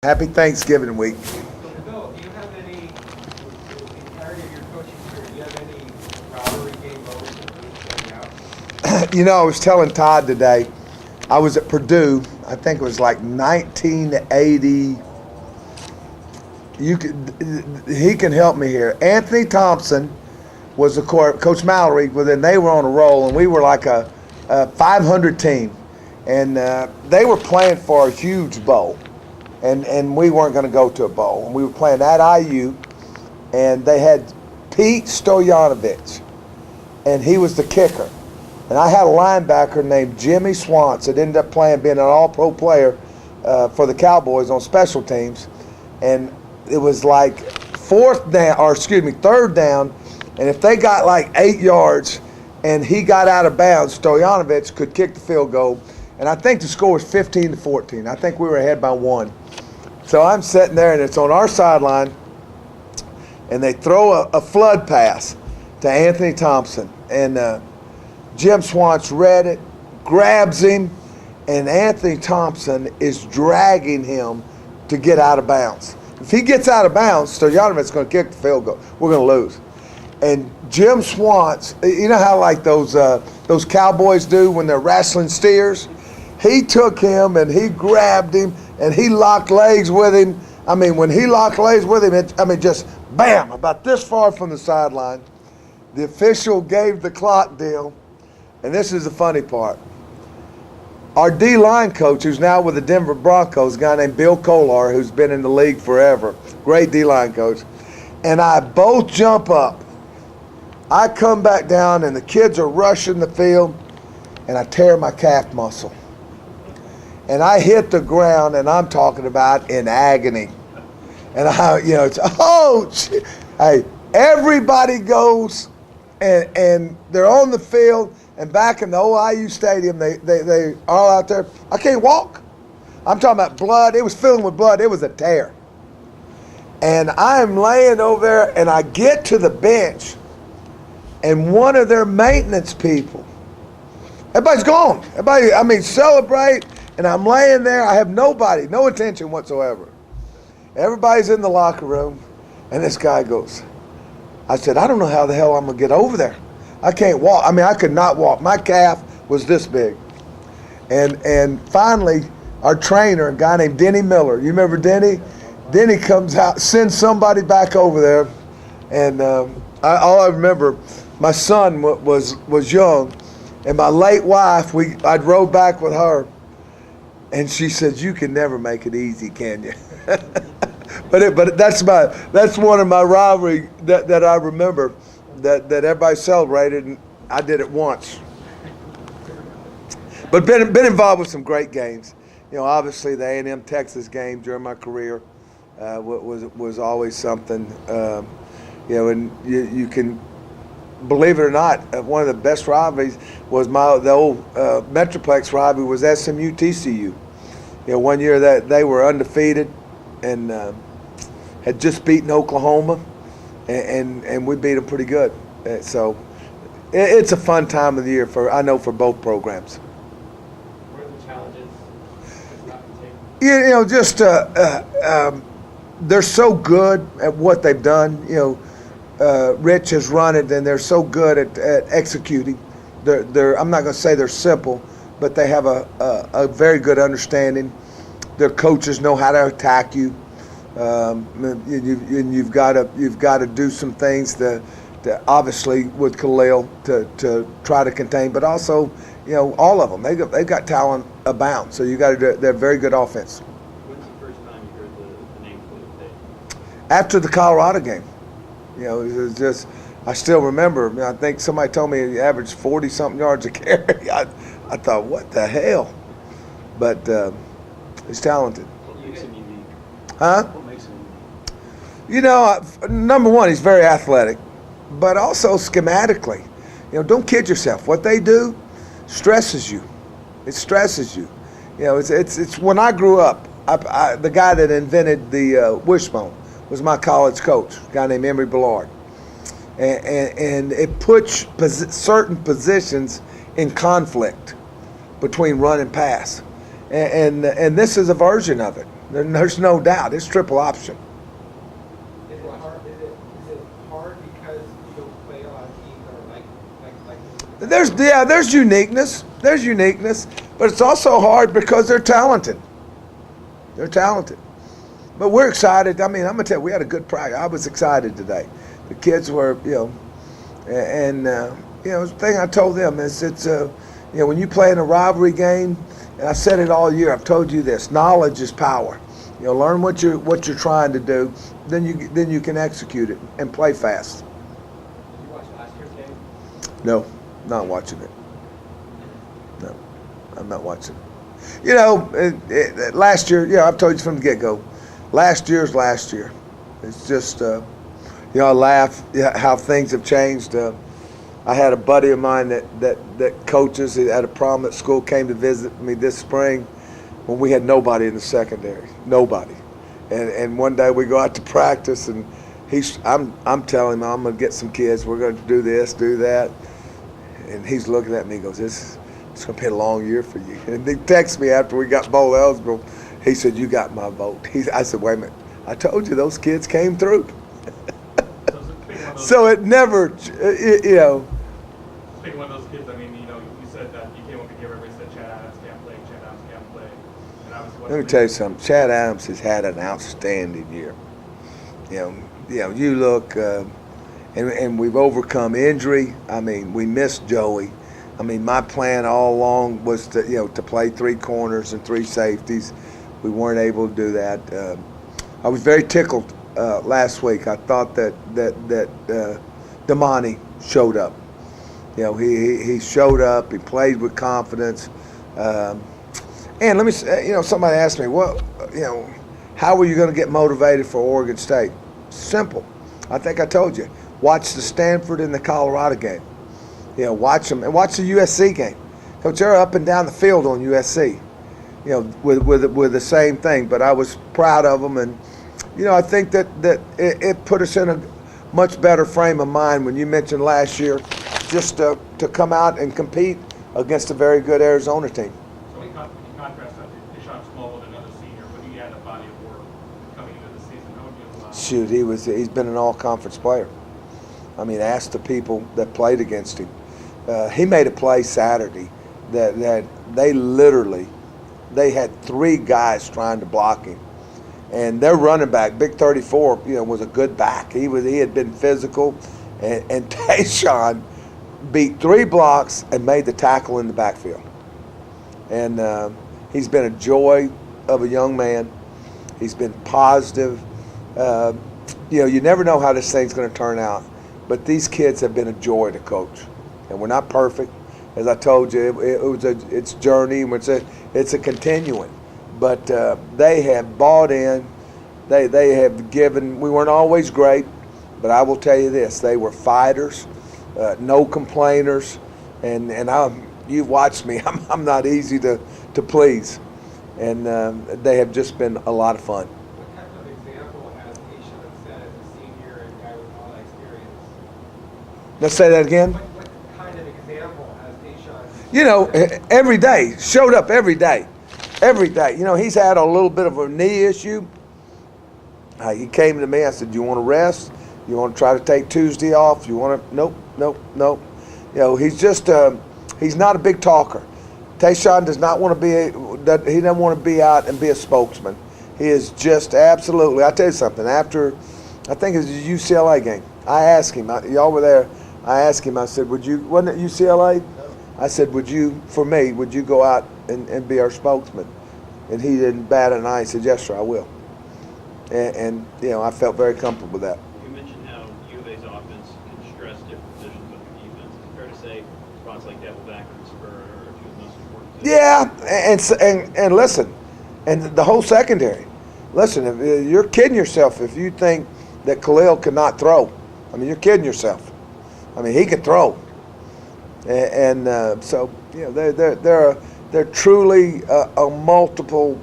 Happy Thanksgiving week. So, Bill, do you have any, in the entirety of your coaching career, do you have any rivalry game moments that really stand out? You know, I was telling Todd today, I was at Purdue, I think it was like 1980. He can help me here. Anthony Thompson was the Coach Mallory, well, then they were on a roll, and we were like a 500 team. And they were playing for a huge bowl. And we weren't going to go to a bowl. And we were playing at IU, and they had Pete Stoyanovich, and he was the kicker. And I had a linebacker named Jimmy Swantz that ended up being an all-pro player for the Cowboys on special teams. And it was like third down, and if they got like 8 yards and he got out of bounds, Stoyanovich could kick the field goal. And I think the score was 15-14. I think we were ahead by 1. So I'm sitting there, and it's on our sideline, and they throw a flood pass to Anthony Thompson. And Jim Swantz read it, grabs him, and Anthony Thompson is dragging him to get out of bounds. If he gets out of bounds, Stojanovich's going to kick the field goal. We're going to lose. And Jim Swantz, you know how like those cowboys do when they're wrestling steers? He took him and he grabbed him and he locked legs with him. I mean, when he locked legs with him, just bam, about this far from the sideline. The official gave the clock deal, and this is the funny part. Our D-line coach, who's now with the Denver Broncos, a guy named Bill Kolar, who's been in the league forever, great D-line coach, and I both jump up. I come back down, and the kids are rushing the field, and I tear my calf muscle. And I hit the ground, and I'm talking about in agony. And hey, everybody goes, and they're on the field, and back in the old IU stadium, they all out there. I can't walk. I'm talking about blood. It was filling with blood. It was a tear. And I'm laying over there, and I get to the bench, and one of their maintenance people, everybody's gone. Everybody, celebrate. And I'm laying there. I have no attention whatsoever. Everybody's in the locker room, and this guy goes, I said, I don't know how the hell I'm going to get over there. I can't walk. I could not walk. My calf was this big. And finally, our trainer, a guy named Denny Miller, you remember Denny? Denny comes out, sends somebody back over there. And all I remember, my son was young, and my late wife, I'd rode back with her. And she said, "You can never make it easy, can you?" but that's one of my rivalry that I remember that everybody celebrated, and I did it once. But been involved with some great games. You know, obviously the A&M Texas game during my career was always something. And you can. Believe it or not, one of the best rivalries was the old Metroplex rivalry was SMU TCU. You know, one year that they were undefeated and had just beaten Oklahoma, and we beat them pretty good. So it's a fun time of the year for both programs. What are the challenges? They're so good at what they've done. You know. Rich has run it, and they're so good at executing. I'm not going to say they're simple, but they have a very good understanding. Their coaches know how to attack you, and you've got to do some things to obviously with Khalil to try to contain, but also all of them they've got talent abound. So you got to do. They're very good offense. When's the first time you heard the name Khalil Tate? After the Colorado game. It was just, I still remember, I think somebody told me he averaged 40-something yards a carry. I thought, what the hell? But he's talented. What makes him unique? Huh? What makes him unique? Number one, he's very athletic, but also schematically. Don't kid yourself. What they do stresses you. It stresses you. It's when I grew up, the guy that invented the wishbone was my college coach, a guy named Emory Ballard. And it puts certain positions in conflict between run and pass. And this is a version of it. There's no doubt. It's triple option. Is it hard? Is it hard because you don't play a lot of teams that are like? There's uniqueness. There's uniqueness, but it's also hard because they're talented. They're talented. But we're excited. I mean, I'm gonna tell you, we had a good practice. I was excited today. The kids were, and the thing I told them is when you play in a rivalry game, and I've said it all year. I've told you this: knowledge is power. Learn what you're trying to do, then you can execute it and play fast. Did you watch last year's game? No, not watching it. No, I'm not watching it. Last year, I've told you from the get-go. Last year's last year. It's just, I laugh how things have changed. I had a buddy of mine that coaches at a prominent school came to visit me this spring when we had nobody in the secondary, nobody. And one day we go out to practice and I'm telling him I'm gonna get some kids. We're gonna do this, do that, and he's looking at me. He goes, "It's gonna be a long year for you." And he texted me after we got bowl eligible. He said, "You got my vote." I said, "Wait a minute. I told you those kids came through." So it never, Speaking of one of those kids, I mean, you said that you came over here, everybody said Chad Adams can't play, Chad Adams can't play. And obviously, let me tell you something. Chad Adams has had an outstanding year. You look, and we've overcome injury. I mean, we missed Joey. I mean, my plan all along was to play 3 corners and 3 safeties. We weren't able to do that. I was very tickled last week. I thought that Damani showed up. He showed up. He played with confidence. And let me say, somebody asked me, how were you going to get motivated for Oregon State? Simple. I think I told you. Watch the Stanford and the Colorado game. Watch them and watch the USC game. Coach, they're up and down the field on USC. With the same thing. But I was proud of them, and I think that it put us in a much better frame of mind when you mentioned last year, just to come out and compete against a very good Arizona team. So in contrast, Deshaun Small with another senior, but he had a body of work coming into the season. How would you? Shoot, he's been an all-conference player. I mean, ask the people that played against him. He made a play Saturday that they had 3 guys trying to block him, and their running back, big 34, was a good back. He had been physical, and Tayshaun beat 3 blocks and made the tackle in the backfield. And he's been a joy of a young man. He's been positive. You never know how this thing's going to turn out, but these kids have been a joy to coach. And we're not perfect. As I told you, it's a journey. It's a continuing. But they have bought in. They have given. We weren't always great, but I will tell you this: they were fighters, no complainers, and you've watched me. I'm not easy to please, and they have just been a lot of fun. What type of example has Deshaun set as a senior and guy with all that experience? Let's say that again. What kind of example has Deshaun? Every day, showed up every day. Every day. He's had a little bit of a knee issue. He came to me. I said, "You want to rest? You want to try to take Tuesday off? You want to?" Nope. He's just he's not a big talker. Tayshaun does not want to be. He doesn't want to be out and be a spokesman. He is just absolutely. I'll tell you something. After, I think it was the UCLA game, I asked him. Y'all were there. I asked him. I said, "Would you?" Wasn't it UCLA? I said, "Would you go out and be our spokesman?" And he didn't bat an eye. He said, "Yes, sir, I will." And I felt very comfortable with that. You mentioned how U of A's offense can stress different positions of the defense. Is it fair to say spots like Devilback and Spur are 2 of the most important positions? Yeah, and listen, and the whole secondary. Listen, if you're kidding yourself if you think that Khalil cannot throw. I mean, you're kidding yourself. I mean, he can throw. And so they're truly a multiple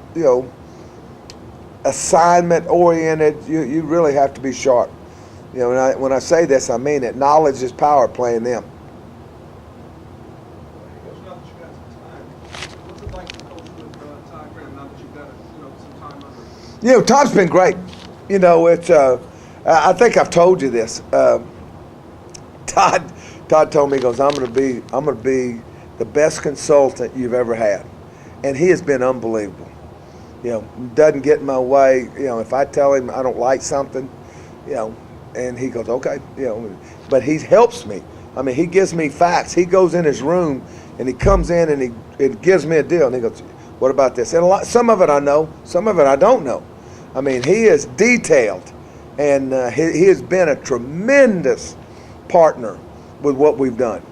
assignment oriented. You really have to be sharp. When I say this, I mean it. Knowledge is power. Playing them. Coach, now that you got some time, what's it like to coach with Todd Graham now that you've got some time under? Tom's been great. It's. I think I've told you this. Todd told me, he goes, I'm gonna be the best consultant you've ever had, and he has been unbelievable. Doesn't get in my way. If I tell him I don't like something, and he goes, okay, but he helps me. I mean, he gives me facts. He goes in his room and he comes in and he gives me a deal, and he goes, what about this? And some of it I know, some of it I don't know. I mean, he is detailed, and he has been a tremendous partner with what we've done.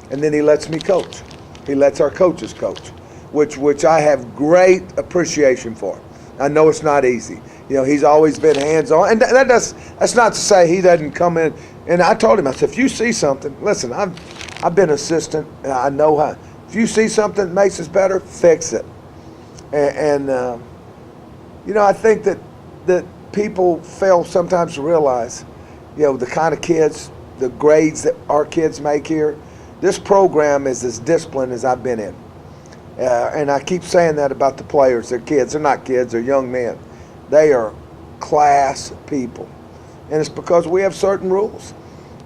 And then he lets me coach. He lets our coaches coach, which I have great appreciation for. I know it's not easy. He's always been hands-on, and that's not to say he doesn't come in. And I told him, I said, if you see something, listen, I've been assistant, and I know how. If you see something that makes us better, fix it. And I think that people fail sometimes to realize, the kind of kids, the grades that our kids make here. This program is as disciplined as I've been in. And I keep saying that about the players. They're kids. They're not kids. They're young men. They are class people. And it's because we have certain rules.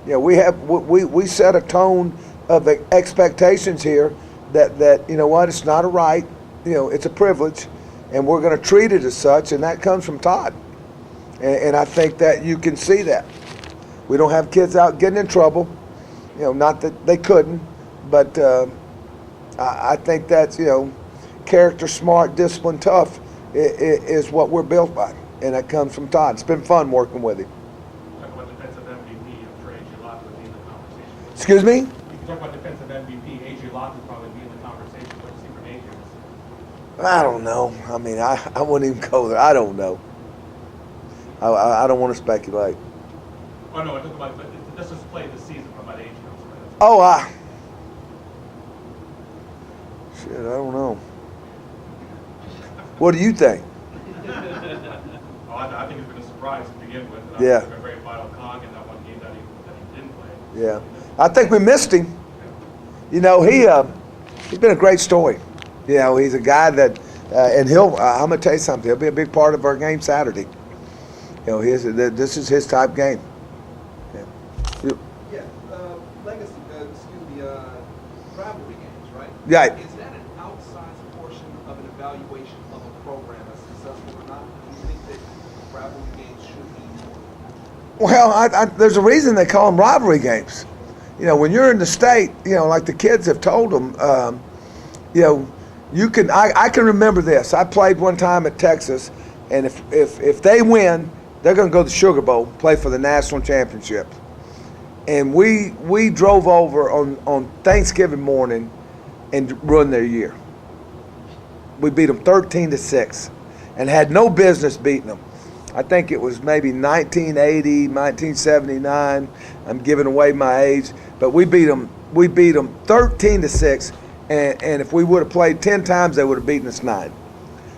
We set a tone of expectations here that it's not a right. It's a privilege, and we're going to treat it as such, and that comes from Todd. And I think that you can see that. We don't have kids out getting in trouble. Not that they couldn't, but I think that's, character, smart, discipline, tough is what we're built by, and that comes from Todd. It's been fun working with him. Talk about defensive MVP, I'm sure A.J. Locke would be in the conversation. Excuse me? You can talk about defensive MVP, A.J. Locke would probably be in the conversation. What you see from A.J.? I don't know. I mean, I wouldn't even go there. I don't know. I don't want to speculate. Oh, no, I talk about, but let's just play this season. What about A.J.? Oh, shit, I don't know. What do you think? I think it's been a surprise to begin with. And Yeah. It's been a very vital cog in that one game that he didn't play. Yeah. I think we missed him. He's been a great story. He's a guy that, and I'm going to tell you something, he'll be a big part of our game Saturday. This is his type game. Legacy, rivalry games, right? Yeah. Is that an outsized portion of an evaluation of a program as successful or not? Do you think that rivalry games should be more? Well, there's a reason they call them rivalry games. When you're in the state, like the kids have told them, you can. I can remember this. I played one time at Texas, and if they win, they're going to go to the Sugar Bowl, play for the national championship. And we drove over on Thanksgiving morning and ruined their year. We beat them 13-6 and had no business beating them. I think it was maybe 1980, 1979. I'm giving away my age, but we beat them 13-6, and if we would have played 10 times, they would have beaten us 9.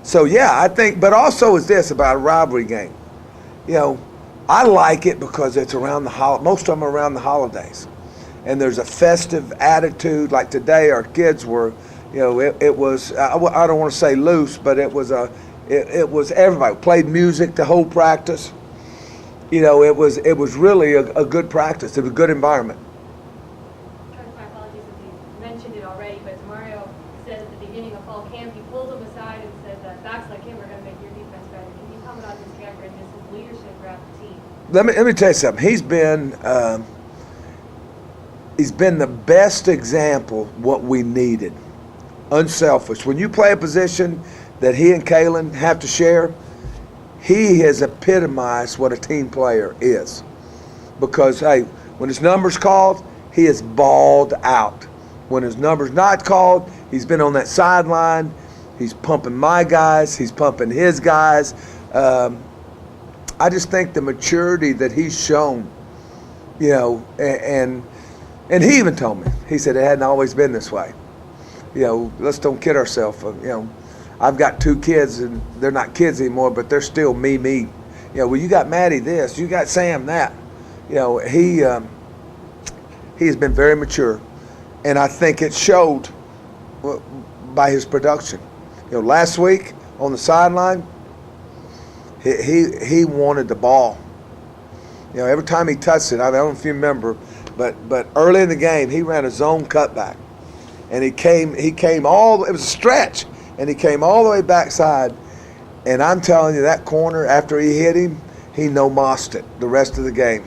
So yeah, I think, but also is this about a rivalry game. I like it because it's around most of them are around the holidays, and there's a festive attitude. Like today, our kids were, it was, I don't want to say loose, but it was everybody played music the whole practice. It was really a good practice. It was a good environment. My apologies if you mentioned it already, but Mario said at the beginning of fall camp, he pulled him aside and said that backs like him are going to make your defense better. Can you comment on this character and just his leadership throughout the team? Let me tell you something. He's been the best example what we needed. Unselfish. When you play a position that he and Kalen have to share, he has epitomized what a team player is. Because hey, when his number's called, he is balled out. When his number's not called, he's been on that sideline. He's pumping my guys. He's pumping his guys. I just think the maturity that he's shown, and he even told me, he said it hadn't always been this way. Let's don't kid ourselves. I've got 2 kids, and they're not kids anymore, but they're still me. Well, you got Maddie this, you got Sam that. He has been very mature, and I think it showed by his production. Last week on the sideline, he wanted the ball. You know, every time he touched it, I don't know if you remember, but early in the game he ran a zone cutback, and he came all. It was a stretch, and he came all the way backside. And I'm telling you, that corner after he hit him, he no-mossed it the rest of the game.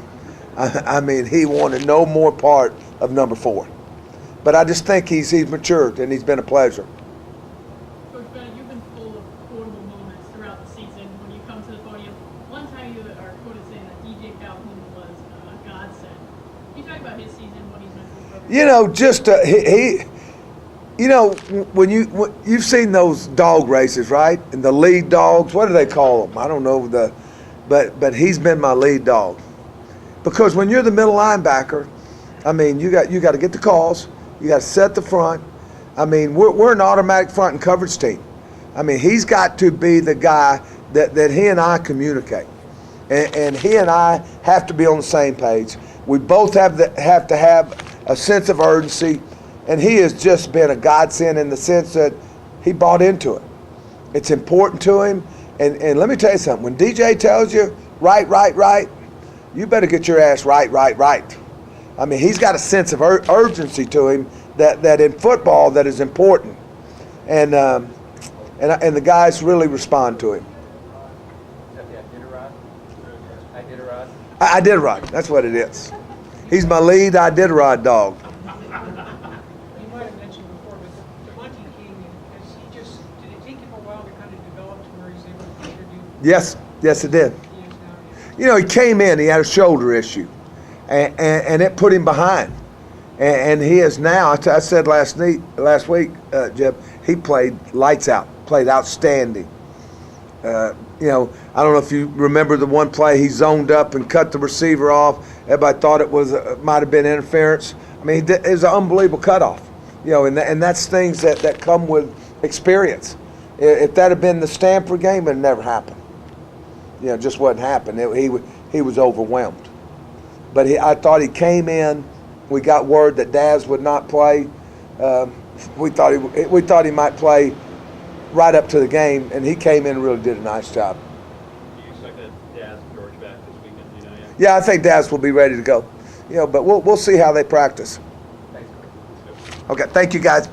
I mean, he wanted no more part of number 4. But I just think he's matured, and he's been a pleasure. Coach Bennett, you've been full of quotable moments throughout the season. When you come to the podium, one time you are quoted saying that DJ Calhoun was a godsend. Can you talk about his season, what he's meant to the program? You know, just he you know, when you've seen those dog races, right? And the lead dogs, what do they call them? I don't know but he's been my lead dog. Because when you're the middle linebacker, I mean, you got to get the calls, you got to set the front. I mean, we're an automatic front and coverage team. I mean, he's got to be the guy that he and I communicate, and he and I have to be on the same page. We both have to have a sense of urgency. And he has just been a godsend in the sense that he bought into it. It's important to him. And let me tell you something. When DJ tells you, right, you better get your ass right. I mean, he's got a sense of urgency to him that in football that is important. And the guys really respond to him. Iditarod. That's what it is. He's my lead Iditarod dog. Yes, it did. You know, he came in, he had a shoulder issue, and it put him behind. And he is now, I said last week, Jeff, he played lights out, played outstanding. You know, I don't know if you remember the one play he zoned up and cut the receiver off. Everybody thought it might have been interference. I mean, it was an unbelievable cutoff. You know, and that's things that come with experience. If that had been the Stanford game, it never happened. You know, just wouldn't happen. He was overwhelmed. But I thought he came in. We got word that Daz would not play. We thought he might play right up to the game, and he came in and really did a nice job. Do you expect that Daz and George back this weekend? Do you know yet? Yeah, I think Daz will be ready to go. You know, but we'll see how they practice. Thanks. Okay, thank you guys.